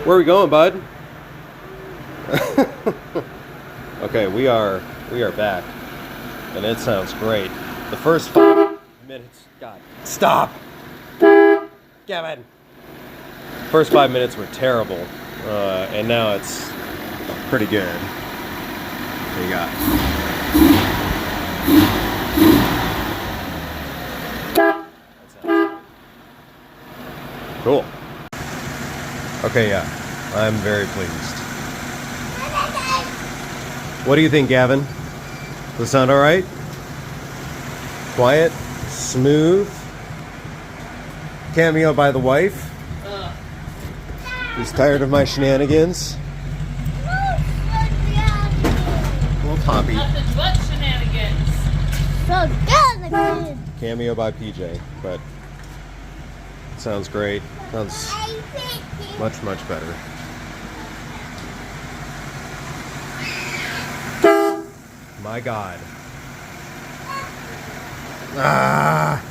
Where are we going, bud? Okay, we are back, and it sounds great. The first 5 minutes, God, stop, Gavin. First 5 minutes were terrible, and now it's pretty good. What you got? Cool. Okay, yeah, I'm very pleased. What do you think, Gavin? Does it sound all right? Quiet, smooth. Cameo by the wife. He's tired of my shenanigans. Little Poppy. Nothing but shenanigans. So good. Cameo by PJ, but it sounds great. Sounds much, much better. My God. Ah!